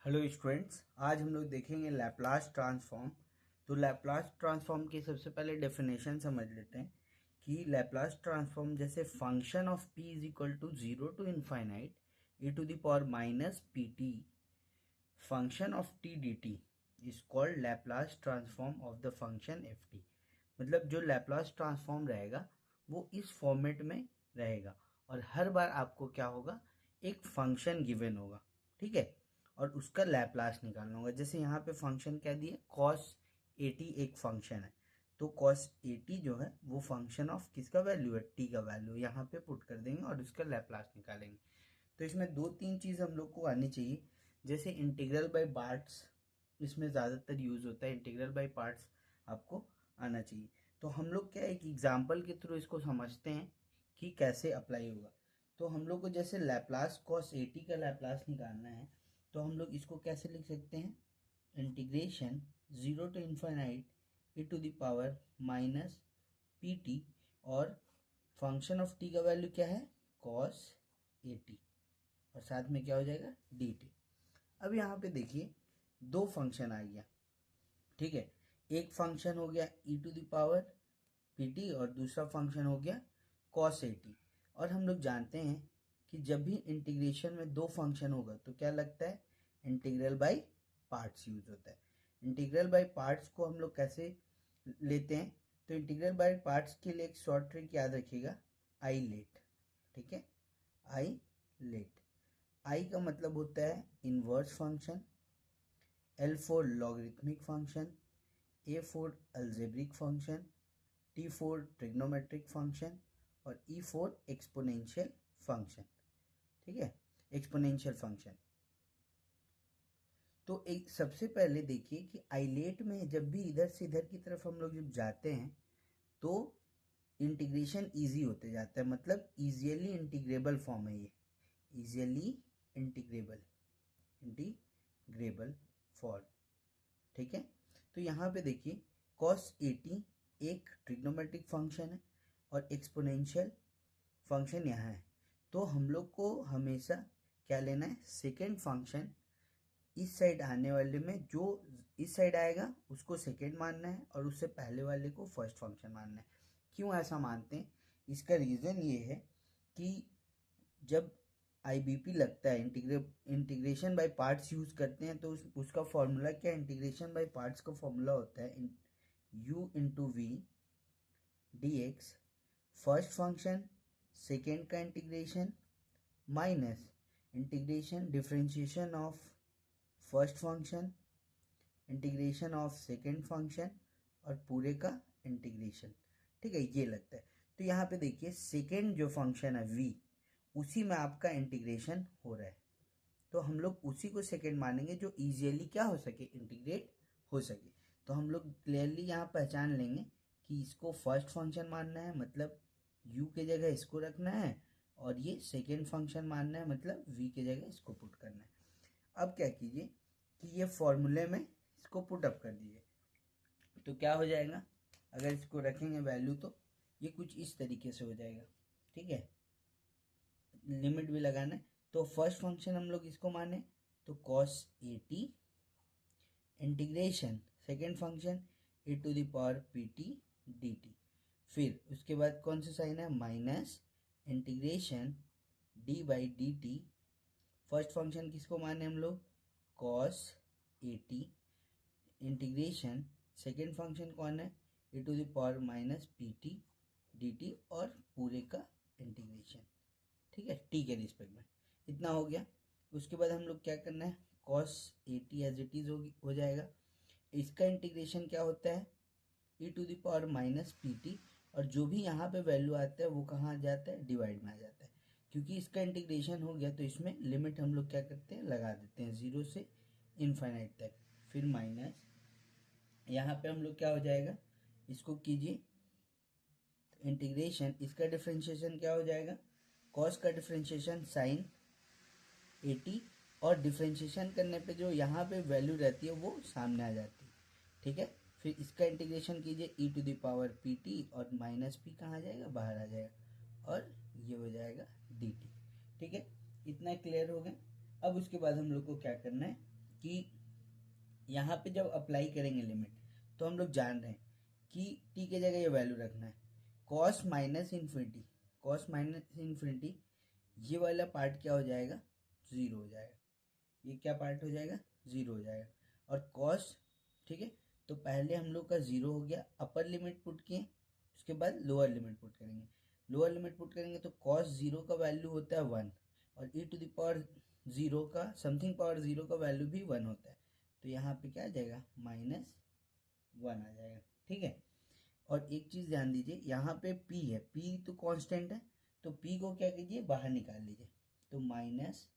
Hello students, आज हम लोग देखेंगे लैप्लास ट्रांसफॉर्म। तो लैप्लास ट्रांसफॉर्म की सबसे पहले डेफिनेशन समझ लेते हैं कि लैप्लास ट्रांसफॉर्म जैसे function of p is equal to 0 to infinite e to the power minus pt function of t dt is called Laplace transform of the function ft। मतलब जो लैप्लास ट्रांसफॉर्म रहेगा वो इस फॉर्मेट में रहेगा और हर बार आपको क्या होगा, एक फंक्शन गिवन होगा, ठीक है, और उसका लैप्लास निकालना होगा। जैसे यहाँ पे फंक्शन क्या दिए, कॉस 80 एक फंक्शन है, तो कॉस 80 जो है वो फंक्शन ऑफ किसका वैल्यू है, टी का वैल्यू यहाँ पे पुट कर देंगे और उसका लैप्लास निकालेंगे। तो इसमें दो तीन चीज़ हम लोग को आनी चाहिए। जैसे इंटीग्रल बाय पार्ट्स, इसमें ज़्यादातर यूज़ होता है, इंटीग्रल बाय पार्ट्स आपको आना चाहिए। तो हम लोग क्या एक एग्जाम्पल के थ्रू इसको समझते हैं कि कैसे अप्लाई होगा। तो हम लोग को जैसे लैप्लास कॉस 80 का लैप्लास निकालना है, तो हम लोग इसको कैसे लिख सकते हैं, integration 0 to infinite e to the power minus P T, और फंक्शन ऑफ टी का वैल्यू क्या है, कॉस 80, और साथ में क्या हो जाएगा, डी टी। अब यहाँ पे देखिए दो फंक्शन आ गया, ठीक है। एक फंक्शन हो गया e to the power P T और दूसरा फंक्शन हो गया कॉस 80। और हम लोग जानते हैं कि जब भी इंटीग्रेशन में दो फंक्शन होगा तो क्या लगता है, इंटीग्रल बाय पार्ट्स यूज होता है। इंटीग्रल बाय पार्ट्स को हम लोग कैसे लेते हैं, तो इंटीग्रल बाय पार्ट्स के लिए एक शॉर्ट ट्रिक याद रखिएगा, आई लेट, ठीक है, आई लेट। आई का मतलब होता है inverse function, L for logarithmic function, A for algebraic function, T for trigonometric function और ई फॉर एक्सपोनेंशियल फंक्शन, ठीक है, एक्सपोनेंशियल फंक्शन। तो एक सबसे पहले देखिए कि आइलेट में जब भी इधर से इधर की तरफ हम लोग जब जाते हैं तो इंटीग्रेशन इजी होते जाता है, मतलब इजीली इंटीग्रेबल फॉर्म है ये, इजीली इंटीग्रेबल फॉर्म, ठीक है। तो यहाँ पे देखिए cos 80 एक ट्रिग्नोमेट्रिक फंक्शन है और एक्सपोनेंशियल फंक्शन यहाँ है। तो हम लोग को हमेशा क्या लेना है, सेकेंड फंक्शन इस साइड आने वाले में जो इस साइड आएगा उसको सेकेंड मानना है और उससे पहले वाले को फर्स्ट फंक्शन मानना है। क्यों ऐसा मानते हैं, इसका रीज़न ये है कि जब आईबीपी लगता है, इंटीग्रेशन बाय पार्ट्स यूज करते हैं, तो उसका फॉर्मूला क्या, इंटीग्रेशन बाय पार्ट्स का फॉर्मूला होता है u into v d x, first function second का integration minus integration differentiation of first function integration of second function और पूरे का इंटीग्रेशन, ठीक है, ये लगता है। तो यहाँ पे देखिए सेकेंड जो फंक्शन है v, उसी में आपका इंटीग्रेशन हो रहा है, तो हम लोग उसी को सेकेंड मानेंगे जो इजीली क्या हो सके, इंटीग्रेट हो सके। तो हम लोग क्लियरली यहाँ पहचान लेंगे कि इसको फर्स्ट फंक्शन मानना है, मतलब u के जगह इसको रखना है, और ये सेकेंड फंक्शन मानना है, मतलब v के जगह इसको पुट करना है। अब क्या कीजिए कि ये फॉर्मूले में इसको पुट अप कर दीजिए, तो क्या हो जाएगा, अगर इसको रखेंगे वैल्यू तो ये कुछ इस तरीके से हो जाएगा, ठीक है। लिमिट भी लगाना है, तो फर्स्ट फंक्शन हम लोग इसको माने तो cos 80 integration second function e to the power P T D T, फिर उसके बाद कौन सा साइन है, minus integration D by D T, first function किसको माने हम लोग, cos 80 इंटीग्रेशन सेकेंड फंक्शन कौन है, e to the power minus P T D T और पूरे का इंटीग्रेशन, ठीक है, टी के रिस्पेक्ट में। इतना हो गया। उसके बाद हम लोग क्या करना है, cos 80 एज इट इज हो जाएगा। इसका इंटीग्रेशन क्या होता है, e to the power minus P T, और जो भी यहाँ पे वैल्यू आता है वो कहाँ आ जाता है, डिवाइड में आ जाता है। क्योंकि इसका इंटीग्रेशन हो गया तो इसमें लिमिट हम लोग क्या करते हैं, लगा देते हैं 0 से इनफाइनाइट तक, फिर माइनस यहाँ पे हम लोग क्या हो जाएगा, इसको कीजिए इंटीग्रेशन, इसका डिफरेंशिएशन क्या हो जाएगा, कॉस का डिफरेंशिएशन साइन 80, और डिफरेंशिएशन करने पे जो यहाँ पे वैल्यू रहती है वो सामने आ जाती है, ठीक है। फिर इसका इंटीग्रेशन कीजिए e to the power P T, और माइनस पी कहाँ जाएगा, बाहर आ जाएगा, और ये हो जाएगा डी टी, ठीक है। इतना क्लियर हो गया। अब उसके बाद हम लोग को क्या करना है, कि यहाँ पे जब अप्लाई करेंगे लिमिट तो हम लोग जान रहे हैं कि टी के जगह ये वैल्यू रखना है cos minus infinity. Cos minus infinity ये वाला पार्ट क्या हो जाएगा, ज़ीरो हो जाएगा। ये क्या पार्ट हो जाएगा, ज़ीरो हो जाएगा। और कॉस, ठीक है, तो पहले हम लोग का ज़ीरो हो गया, अपर लिमिट पुट किए, उसके बाद लोअर लिमिट पुट करेंगे। लोअर लिमिट पुट करेंगे तो कॉस ज़ीरो का वैल्यू होता है वन, और E to the power zero का समथिंग पावर ज़ीरो का वैल्यू भी वन होता है। तो यहाँ पे क्या आ जाएगा, माइनस वन आ जाएगा। ठीक है, और एक चीज़ ध्यान दीजिए, यहाँ पे p है, p तो कांस्टेंट है, तो p को क्या कीजिए, बाहर निकाल लीजिए। तो माइनस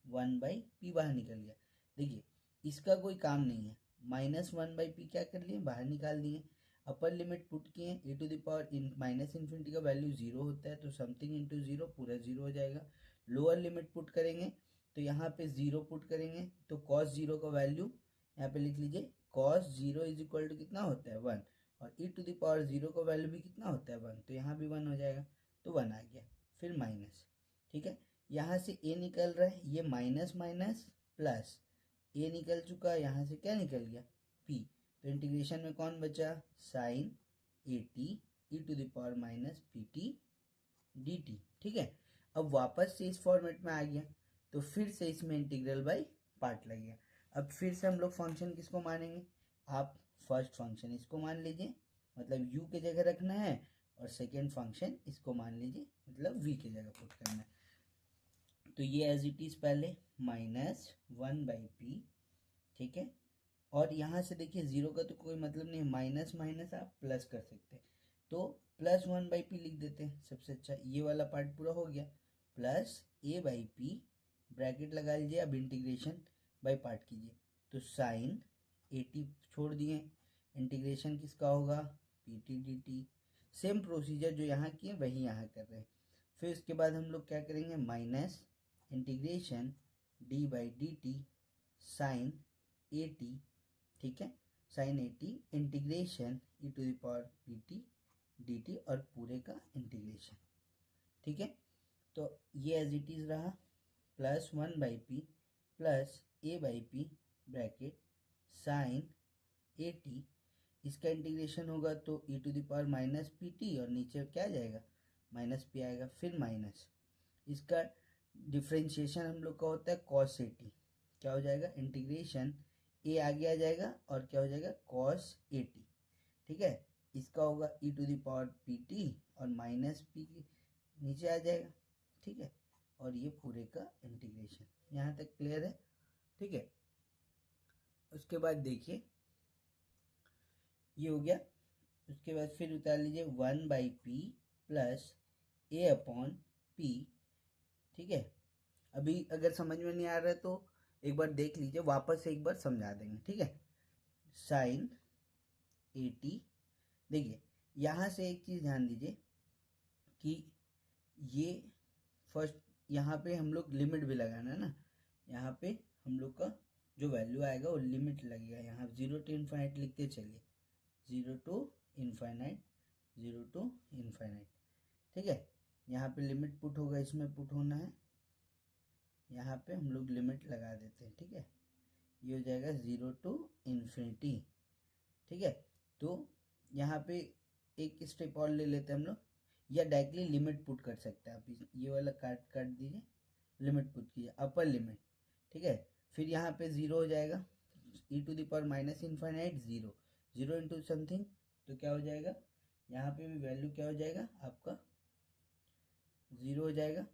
वन बाई पी बाहर निकल गया। देखिए इसका कोई काम नहीं है, माइनस वन बाई पी क्या कर लिए, बाहर निकाल दिए। अपर लिमिट पुट किए, a to the power in minus infinity का वैल्यू जीरो होता है, तो समथिंग इंटू जीरो पूरा जीरो हो जाएगा। लोअर लिमिट पुट करेंगे तो यहाँ पे जीरो पुट करेंगे, तो कॉस जीरो का वैल्यू यहाँ पे लिख लीजिए, cos zero is equal to कितना होता है, वन, और E to the power zero का वैल्यू भी कितना होता है, वन, तो यहाँ भी वन हो जाएगा, तो वन आ गया। फिर माइनस, ठीक है, यहाँ से ए निकल रहा है, ये माइनस माइनस प्लस, ए निकल चुका है, यहाँ से क्या निकल गया, पी, तो इंटीग्रेशन में कौन बचा, sine A T E to the power minus P T D T. ठीक है, अब वापस से इस फॉर्मेट में आ गया, तो फिर से इसमें इंटीग्रल बाय पार्ट लग गया। अब फिर से हम लोग फंक्शन किसको मानेंगे, आप फर्स्ट फंक्शन इसको मान लीजिए, मतलब u के जगह रखना है, और सेकेंड फंक्शन इसको मान लीजिए, मतलब v के जगह पुट करना है। तो ये एज इट इज पहले माइनस वन बाई पी, ठीक है, और यहाँ से देखिए जीरो का तो कोई मतलब नहीं, माइनस माइनस आप प्लस कर सकते हैं, तो प्लस वन बाई पी लिख देते हैं, सबसे अच्छा ये वाला पार्ट पूरा हो गया, plus a by p, bracket लगा लीजिए, अब इंटीग्रेशन बाई पार्ट कीजिए, तो साइन ए टी छोड़ दिए, इंटीग्रेशन किसका होगा, P T D T, same procedure जो यहाँ किए वही यहाँ कर रहे हैं। फिर उसके बाद हम लोग क्या करेंगे, minus integration D by D t sine A t, ठीक है, sine A t integration e to the power P T D T, और पूरे का इंटीग्रेशन। ठीक है, तो ये एज इट इज रहा, plus one by p plus a by p bracket sine A t, इसका इंटीग्रेशन होगा तो e to the power minus P T, और नीचे क्या आ जाएगा, माइनस पी आएगा, फिर माइनस, इसका डिफ्रेंशिएशन हम लोग का होता है कॉस ए टी, क्या हो जाएगा, इंटीग्रेशन ए आगे आ जाएगा, और क्या हो जाएगा, कॉस ए टी। ठीक है, इसका होगा e to the power P T, और माइनस पी नीचे आ जाएगा। ठीक है, और ये पूरे का इंटीग्रेशन, यहाँ तक क्लियर है। ठीक है, उसके बाद देखिए ये हो गया, उसके बाद फिर उतार लीजिए one by p plus A upon P. ठीक है, अभी अगर समझ में नहीं आ रहा है तो एक बार देख लीजिए, वापस से एक बार समझा देंगे। ठीक है, साइन ए टी, देखिए यहाँ से एक चीज़ ध्यान दीजिए कि ये फर्स्ट यहाँ पे हम लोग लिमिट भी लगाना है ना, यहाँ पे हम लोग का जो वैल्यू आएगा वो लिमिट लगेगा, यहाँ जीरो टू इन्फाइनाइट लिखते चलिए, zero to infinite, zero to infinite. ठीक है, यहाँ पे लिमिट पुट होगा, इसमें पुट होना है, यहाँ पे हम लोग लिमिट लगा देते हैं। ठीक है, ये हो जाएगा जीरो टू इन्फिनिटी। ठीक है, तो यहाँ पे एक स्टेप और ले लेते हैं हम लोग, या डायरेक्टली लिमिट पुट कर सकते हैं आप, ये वाला काट काट दीजिए, लिमिट पुट कीजिए, अपर लिमिट। ठीक है, फिर यहाँ पे ज़ीरो हो जाएगा, e to the power minus infinite zero, zero into something, तो क्या हो जाएगा, यहाँ पे भी वैल्यू क्या हो जाएगा आपका, ज़ीरो हो जाएगा,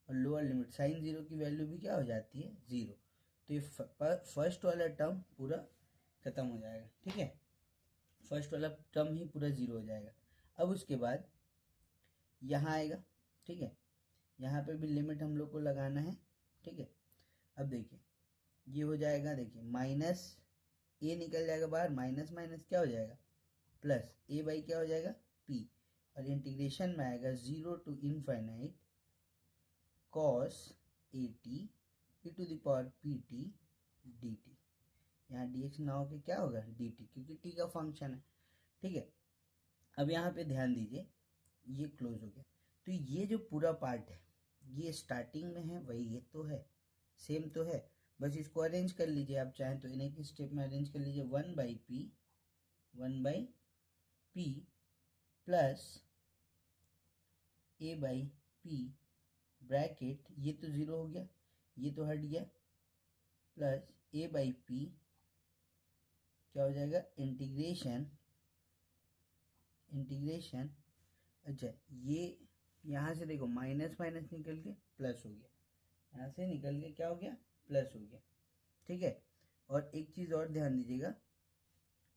और लोअर लिमिट साइन ज़ीरो की वैल्यू भी क्या हो जाती है, ज़ीरो, तो ये फर्स्ट वाला टर्म पूरा खत्म हो जाएगा। ठीक है, फर्स्ट वाला टर्म ही पूरा ज़ीरो हो जाएगा। अब उसके बाद यहाँ आएगा, ठीक है, यहाँ पे भी लिमिट हम लोग को लगाना है। ठीक है, अब देखिए ये हो जाएगा, देखिए माइनस ए निकल जाएगा बाहर, माइनस माइनस क्या हो जाएगा, प्लस ए बाई क्या हो जाएगा, पी, और इंटीग्रेशन में आएगा zero to infinite cos A T E to the power P T D T, यहाँ डी एक्स ना होकर क्या होगा, डी टी, क्योंकि टी का फंक्शन है। ठीक है, अब यहाँ पे ध्यान दीजिए, ये क्लोज हो गया, तो ये जो पूरा पार्ट है ये स्टार्टिंग में है, वही ये तो है, सेम तो है, बस इसको अरेंज कर लीजिए, आप चाहें तो इन्हें किस स्टेप में अरेंज कर लीजिए, 1/p प्लस a/p ब्रैकेट, ये तो ज़ीरो हो गया, ये तो हट गया, प्लस a/p क्या हो जाएगा, इंटीग्रेशन, अच्छा ये यहाँ से देखो माइनस माइनस निकल के प्लस हो गया, यहाँ से निकल के क्या हो गया, प्लस हो गया, ठीक है। और एक चीज़ और ध्यान दीजिएगा,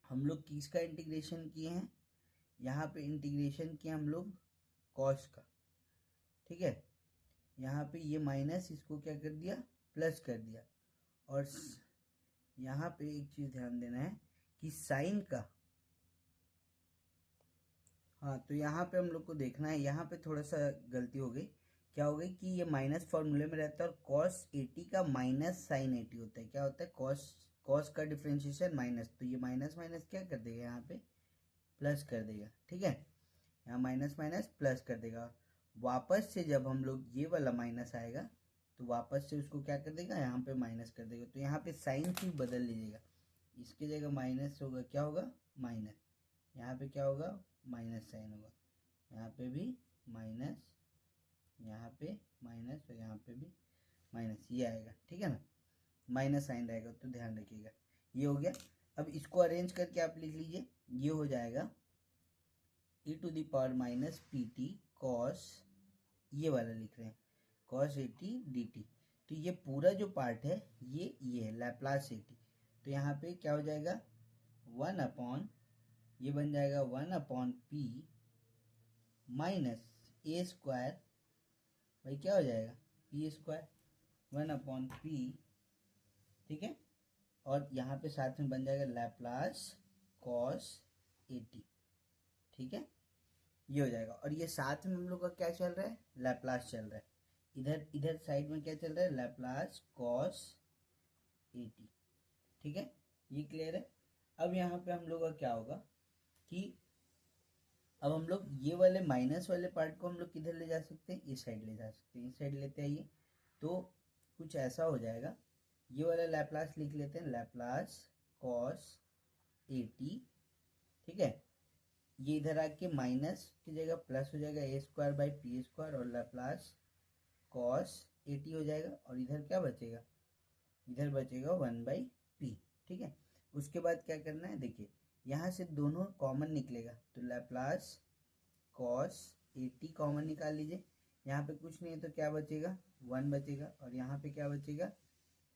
हम लोग किसका इंटीग्रेशन किए हैं, यहाँ पे इंटीग्रेशन किया हम लोग कॉस का, ठीक है। यहाँ पे ये माइनस इसको क्या कर दिया, प्लस कर दिया। और यहाँ पे एक चीज़ ध्यान देना है कि साइन का, हाँ तो यहाँ पे हम लोग को देखना है, यहाँ पे थोड़ा सा गलती हो गई, क्या हो गई कि ये माइनस फॉर्मूले में रहता है और कॉस 80 का माइनस साइन 80 होता है, क्या होता है, कॉस का डिफ्रेंशिएशन माइनस, तो ये माइनस माइनस क्या कर देगा, यहाँ पे प्लस कर देगा, ठीक है। यहाँ माइनस माइनस प्लस कर देगा, वापस से जब हम लोग ये वाला माइनस आएगा तो वापस से उसको क्या कर देगा, यहाँ पे माइनस कर देगा। तो यहाँ पे साइन सिर्फ बदल लीजिएगा, इसकी जगह माइनस होगा, क्या होगा, माइनस, यहाँ पे क्या होगा, माइनस साइन होगा, यहाँ पे भी माइनस, यहाँ पे माइनस और यहाँ पे भी माइनस, ये आएगा, ठीक है ना, माइनस साइन रहेगा, तो ध्यान रखिएगा। ये हो गया। अब इसको अरेंज करके आप लिख लीजिए, ये हो जाएगा e⁻ pt cos, ये वाला लिख रहे हैं cos 80 dt। तो ये पूरा जो पार्ट है ये है लैप्लास 80, तो यहाँ पे क्या हो जाएगा, 1/, ये बन जाएगा 1/p माइनस a स्क्वायर, भाई क्या हो जाएगा, p स्क्वायर, 1/p, ठीक है। और यहाँ पे साथ में बन जाएगा लैप्लास cos 80, ठीक है, ये हो जाएगा। और ये साथ में हम लोग का क्या चल रहा है, लैप्लास चल रहा है, इधर साइड में क्या चल रहा है, लैप्लास cos 80, ठीक है, ये क्लियर है। अब यहाँ पे हम लोग का क्या होगा कि अब हम लोग ये वाले माइनस वाले पार्ट को हम लोग किधर ले जा सकते हैं, इस साइड ले जा सकते हैं, इस साइड लेते आइए, तो कुछ ऐसा हो जाएगा, ये वाला लैप्लास लिख लेते हैं, लैप्लास cos 80, ठीक है। ये इधर आके माइनस की जगह प्लस हो जाएगा, a²/p² और लैप्लास cos 80 हो जाएगा, और इधर क्या बचेगा, इधर बचेगा 1/p, ठीक है। उसके बाद क्या करना है, देखिए यहाँ से दोनों कॉमन निकलेगा, तो लैप्लास cos 80 कॉमन निकाल लीजिए, यहाँ पे कुछ नहीं है तो क्या बचेगा, 1 बचेगा, और यहाँ पे क्या बचेगा,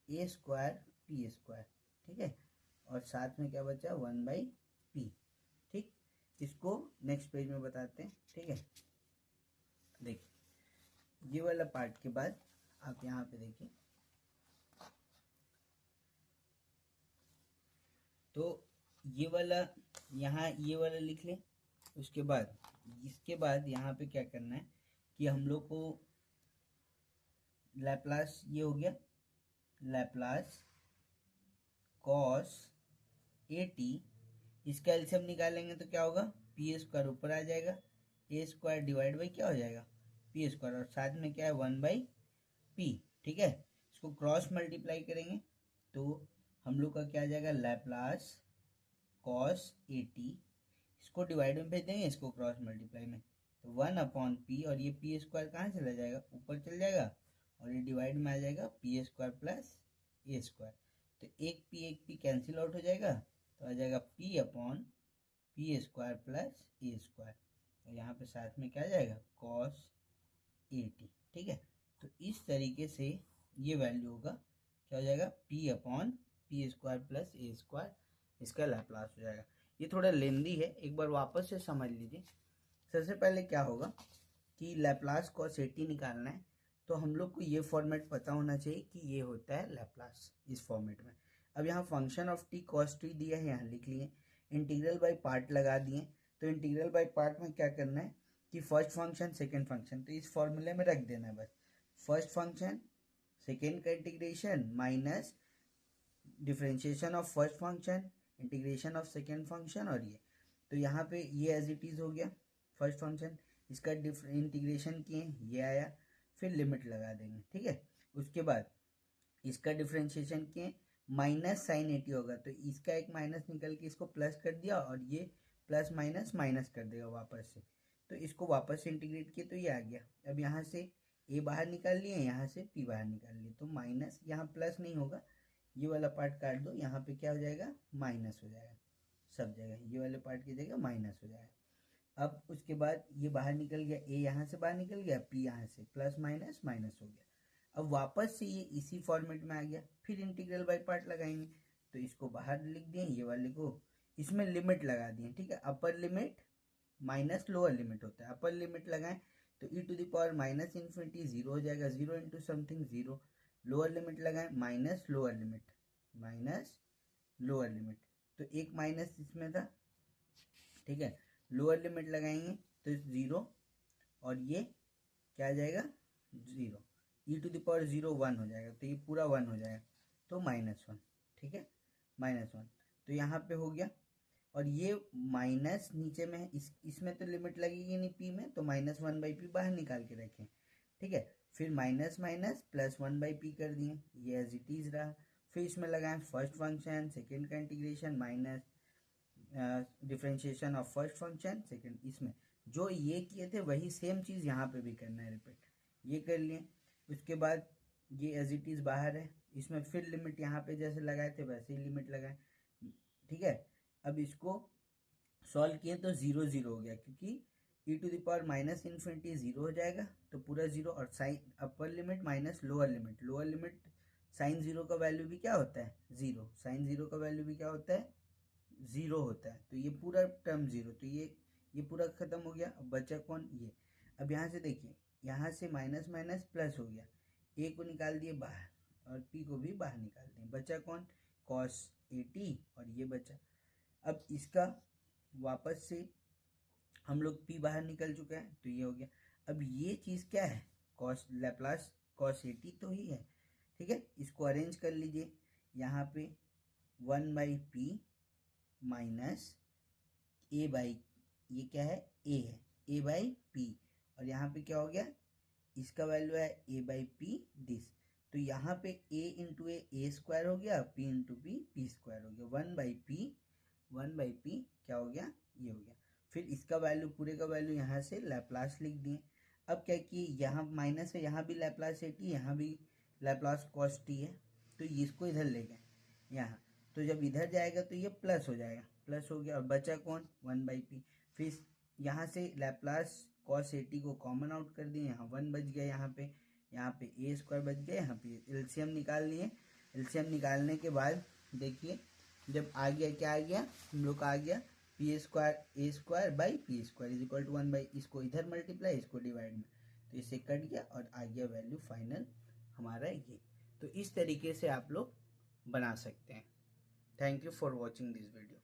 a²p², ठीक है, और साथ में क्या बचा, 1/p, ठीक। इसको नेक्स्ट पेज में बताते हैं, ठीक है। देखिए ये वाला पार्ट के बाद आप यहाँ पे देखिए, तो ये वाला यहाँ ये वाला लिख लें। उसके बाद इसके बाद यहाँ पे क्या करना है कि हम लोग को लैप्लास, ये हो गया लैप्लास cos 80, इसका एलसीएम निकालेंगे तो क्या होगा, p² ऊपर आ जाएगा, a² डिवाइड बाई क्या हो जाएगा, p², और साथ में क्या है, 1/p, ठीक है। इसको क्रॉस मल्टीप्लाई करेंगे तो हम लोग का क्या आ जाएगा, लैप्लास cos 80, इसको डिवाइड में भेज देंगे, इसको क्रॉस मल्टीप्लाई में, तो 1/p, और ये p² कहाँ चला जाएगा, ऊपर चल जाएगा, और ये डिवाइड में आ जाएगा p² प्लस a², तो एक p कैंसिल आउट हो जाएगा, तो आ जाएगा p/p² प्लस a², और यहाँ पे साथ में क्या आ जाएगा, cos 80, ठीक है। तो इस तरीके से ये वैल्यू होगा, क्या हो जाएगा, p/p² प्लस a², इसका लैप्लास हो जाएगा। ये थोड़ा लेंदी है, एक बार वापस से समझ लीजिए। सबसे पहले क्या होगा कि लैप्लास cos 80 निकालना है, तो हम लोग को ये फॉर्मेट पता होना चाहिए कि ये होता है लैप्लास, इस फॉर्मेट में। अब यहाँ function of t cos t दिया है, यहाँ लिख लिए, इंटीग्रल बाय पार्ट लगा दिए, तो इंटीग्रल बाय पार्ट में क्या करना है कि फर्स्ट फंक्शन सेकेंड फंक्शन, तो इस फॉर्मूले में रख देना है बस, फर्स्ट फंक्शन सेकेंड का integration minus differentiation of first function integration of second function, और ये तो यहाँ पे ये एज इट इज़ हो गया फर्स्ट फंक्शन, इसका इंटीग्रेशन किए, ये आया, फिर लिमिट लगा देंगे, ठीक है। उसके बाद इसका डिफ्रेंशिएशन किए माइनस साइन 80 होगा, तो इसका एक माइनस निकल के इसको प्लस कर दिया और ये प्लस माइनस माइनस कर देगा वापस से, तो इसको वापस से इंटीग्रेट किए तो ये आ गया। अब यहाँ से ए बाहर निकाल लिए, यहाँ से पी बाहर निकाल लिए, तो माइनस, यहाँ प्लस नहीं होगा, ये वाला पार्ट काट दो, यहाँ पे क्या हो जाएगा माइनस हो जाएगा, सब जगह ये वाले पार्ट की जगह माइनस हो जाएगा। अब उसके बाद ये बाहर निकल गया, ए यहाँ से बाहर निकल गया, पी यहाँ से, प्लस माइनस माइनस हो गया। अब वापस से ये इसी फॉर्मेट में आ गया, फिर इंटीग्रल बाय पार्ट लगाएंगे, तो इसको बाहर लिख दिए, ये वाले को इसमें लिमिट लगा दिए, ठीक है, upper limit minus lower limit होता है, अपर लिमिट लगाएं तो e to the power minus infinity 0 हो जाएगा, 0 इंटू समथिंग 0, लोअर लिमिट लगाएं minus lower limit, minus lower limit, तो एक माइनस इसमें था, ठीक है, लोअर लिमिट लगाएंगे तो 0 और ये क्या आ जाएगा 0, e टू द पावर 0 1 हो जाएगा, तो ये पूरा 1 हो जाएगा, तो -1, ठीक है, -1, तो यहाँ पे हो गया। और ये माइनस नीचे में है, इसमें तो लिमिट लगेगी नहीं पी में, तो -1/p बाहर निकाल के रखें, ठीक है, फिर माइनस माइनस प्लस 1/p कर दिए, ये एज इट इज रहा। फिर इसमें लगाएं फर्स्ट फंक्शन, सेकेंड का integration minus differentiation of first function second, इसमें जो ये किए थे वही सेम चीज़ यहाँ पे भी करना है, रिपीट, ये कर लिए। उसके बाद ये एज इट इज़ बाहर है, इसमें फिर लिमिट यहाँ पे जैसे लगाए थे वैसे ही लिमिट लगाए, ठीक है। अब इसको सॉल्व किए तो 0 0 हो गया, क्योंकि e to the power minus infinity 0 हो जाएगा, तो पूरा 0, और sine upper limit minus lower limit, lower limit sine 0 का वैल्यू भी क्या होता है 0, साइन 0 का वैल्यू भी क्या होता है 0 होता है, तो ये पूरा टर्म 0, तो ये पूरा खत्म हो गया। अब बचा कौन, ये। अब यहाँ से देखिए, यहाँ से माइनस माइनस प्लस हो गया, ए को निकाल दिए बाहर और पी को भी बाहर निकाल दिए, बचा कौन cos 80, और ये बचा। अब इसका वापस से हम लोग p बाहर निकल चुका है, तो ये हो गया। अब ये चीज़ क्या है cos लैप्लास cos 80 तो ही है, ठीक है, इसको अरेंज कर लीजिए, यहाँ पे 1/p माइनस ए बाई, ये क्या है a है, a/p, और यहाँ पे क्या हो गया, इसका वैल्यू है a/p दिस, तो यहाँ पे a इंटू ए स्क्वायर हो गया, p इंटू पी स्क्वायर हो गया, 1/p क्या हो गया, ये हो गया। फिर इसका वैल्यू, पूरे का वैल्यू यहाँ से लैप्लास लिख दिए। अब क्या किए, यहाँ माइनस है, यहाँ भी लैप्लास 80, यहाँ भी लैप्लास cos t है, तो इसको इधर ले गए यहाँ, तो जब इधर जाएगा तो ये प्लस हो जाएगा, प्लस हो गया, और बचा कौन 1/p। फिर यहाँ से लैप्लास cos 80 को कॉमन आउट कर दिए, यहाँ 1 बच गया, यहाँ पे ए स्क्वायर बच गया, यहाँ पे एलसीएम निकाल लिए। एलसीएम निकालने के बाद देखिए, जब आ गया, क्या आ गया हम लोग का आ गया P square A square by P square is equal to 1/, इसको इधर मल्टीप्लाई, इसको डिवाइड में, तो इससे कट गया और आ गया वैल्यू फाइनल हमारा ये। तो इस तरीके से आप लोग बना सकते हैं। Thank you for watching this video.